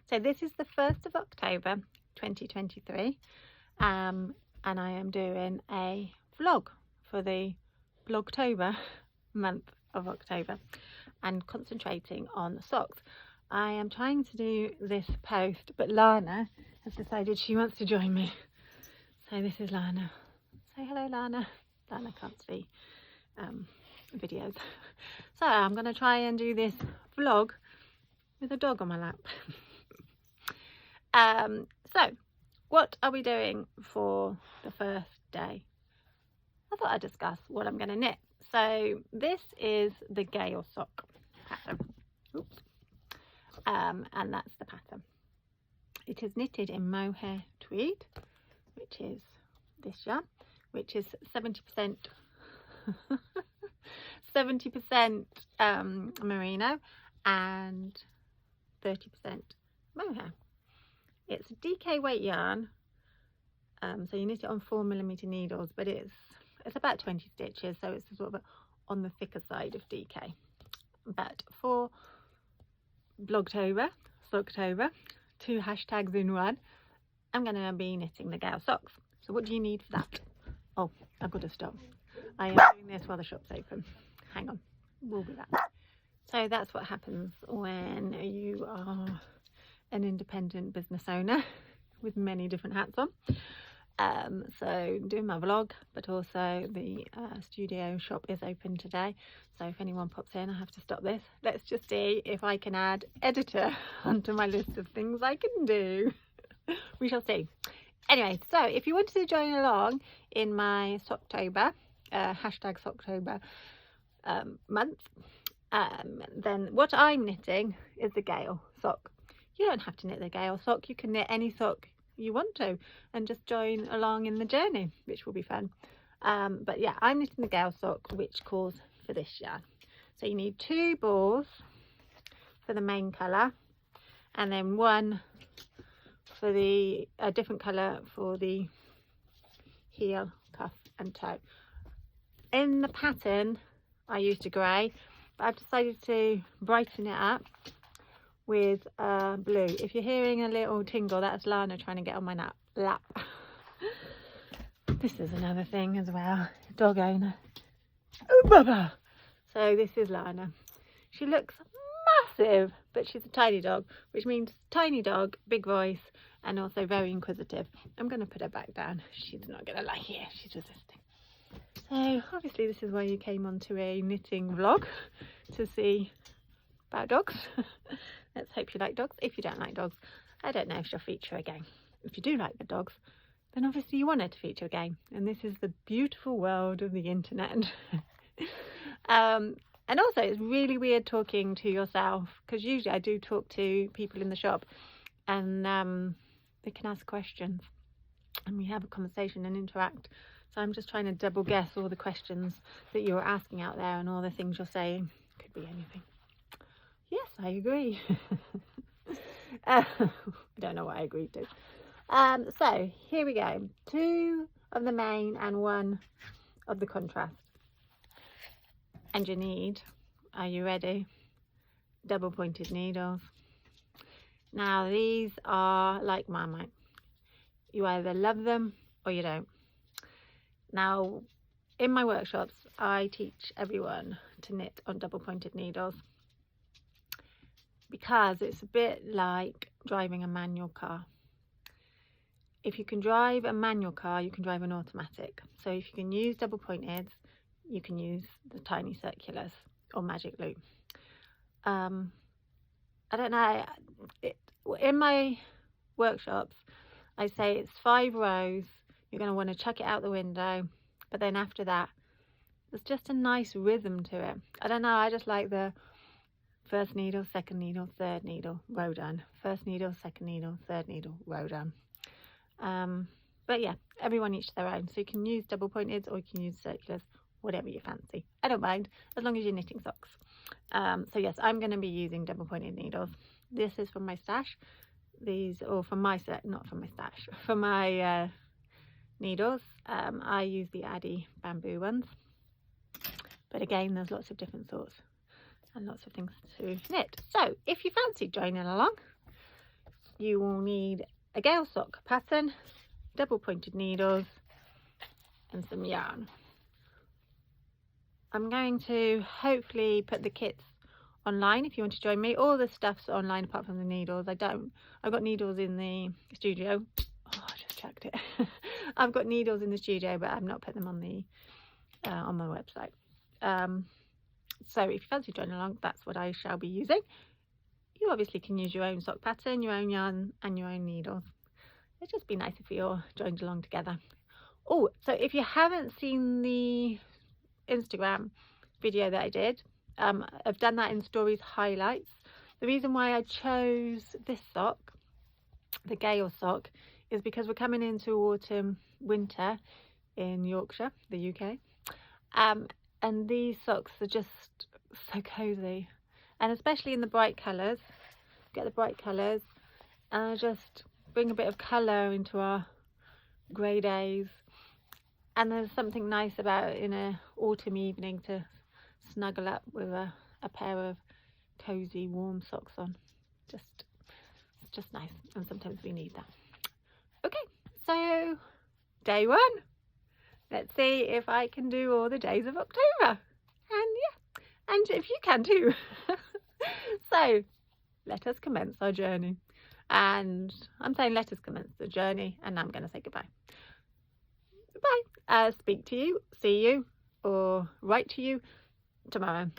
So this is the 1st of October 2023, and I am doing a vlog for the Vlogtober month of October and concentrating on the socks. I am trying to do this post, but Lana has decided she wants to join me. So this is Lana. Say hello, Lana. Lana can't see videos. So I'm going to try and do this vlog with a dog on my lap. So what are we doing for the first day? I thought I'd discuss what I'm going to knit. So this is the Gael Sock pattern. Oops. And that's the pattern. It is knitted in Mohair Tweed, which is this yarn, which is 70% 70% merino and 30% mohair. It's a DK weight yarn, so you knit it on 4mm needles, but it's about 20 stitches, so it's sort of on the thicker side of DK. But for Vlogtober, Socktober, 2 hashtags in one, I'm going to be knitting the Gael socks. So what do you need for that? Oh, I've got to stop. I am doing this while the shop's open. Hang on, we'll be back. So that's what happens when you are an independent business owner with many different hats on. So doing my vlog, but also the studio shop is open today, so if anyone pops in I have to stop this. Let's just see if I can add editor onto my list of things I can do. We shall see. Anyway, so if you wanted to join along in my Socktober hashtag Socktober month, then what I'm knitting is the Gael sock. You don't have to knit the Gael sock, you can knit any sock you want to and just join along in the journey, which will be fun. But yeah, I'm knitting the Gael sock, which calls for this yarn. So you need 2 balls for the main colour, and then 1 for the different colour for the heel, cuff and toe. In the pattern I used a grey, but I've decided to brighten it up with blue. If you're hearing a little tingle, that's Lana trying to get on my lap. This is another thing as well, dog owner. Oh, Baba! So this is Lana. She looks massive, but she's a tiny dog, which means tiny dog, big voice, and also very inquisitive. I'm going to put her back down. She's not going to like it. She's resisting. So obviously this is why you came onto a knitting vlog, to see about dogs. Let's hope you like dogs. If you don't like dogs, I don't know if she'll feature again. If you do like the dogs, then obviously you want her to feature again. And this is the beautiful world of the internet. And also it's really weird talking to yourself, because usually I do talk to people in the shop and they can ask questions and we have a conversation and interact. So I'm just trying to double guess all the questions that you're asking out there and all the things you're saying. Could be anything. Yes, I agree. I don't know what I agreed to. So here we go. 2 of the main and 1 of the contrast. And you need, are you ready? Double pointed needles. Now these are like Marmite. You either love them or you don't. Now in my workshops I teach everyone to knit on double pointed needles, because it's a bit like driving a manual car. If you can drive a manual car, you can drive an automatic. So if you can use double pointed, you can use the tiny circulars or magic loop. I don't know, in my workshops I say it's 5 rows. You're going to want to chuck it out the window, but then after that there's just a nice rhythm to it. I don't know, I just like the first needle, second needle, third needle, row done. First needle, second needle, third needle, row done. But yeah, everyone each their own. So you can use double pointed or you can use circulars, whatever you fancy. I don't mind, as long as you're knitting socks. So yes, I'm going to be using double pointed needles. This is from my stash. These, or from my set, not from my stash, for my needles. I use the Addy bamboo ones. But again, there's lots of different sorts and lots of things to knit. So if you fancy joining along, you will need a Gael sock pattern, double pointed needles and some yarn. I'm going to hopefully put the kits online if you want to join me. All the stuff's online apart from the needles. I've got needles in the studio. Oh, I just chucked it. I've got needles in the studio, but I've not put them on the on my website. So if you fancy joining along, that's what I shall be using. You obviously can use your own sock pattern, your own yarn and your own needles. It'd just be nice if we all joined along together. Oh, so if you haven't seen the Instagram video that I did, I've done that in stories highlights. The reason why I chose this sock, the Gael sock, is because we're coming into autumn, winter in Yorkshire, the UK, and these socks are just so cozy, and especially in the bright colours. Get the bright colours and just bring a bit of colour into our grey days. And there's something nice about in a autumn evening to snuggle up with a pair of cozy warm socks on. It's just nice, and sometimes we need that. Okay, so day 1. Let's see if I can do all the days of October. And yeah, and if you can too. So let us commence our journey. And I'm saying let us commence the journey, and I'm going to say goodbye. Bye. Speak to you, see you, or write to you tomorrow.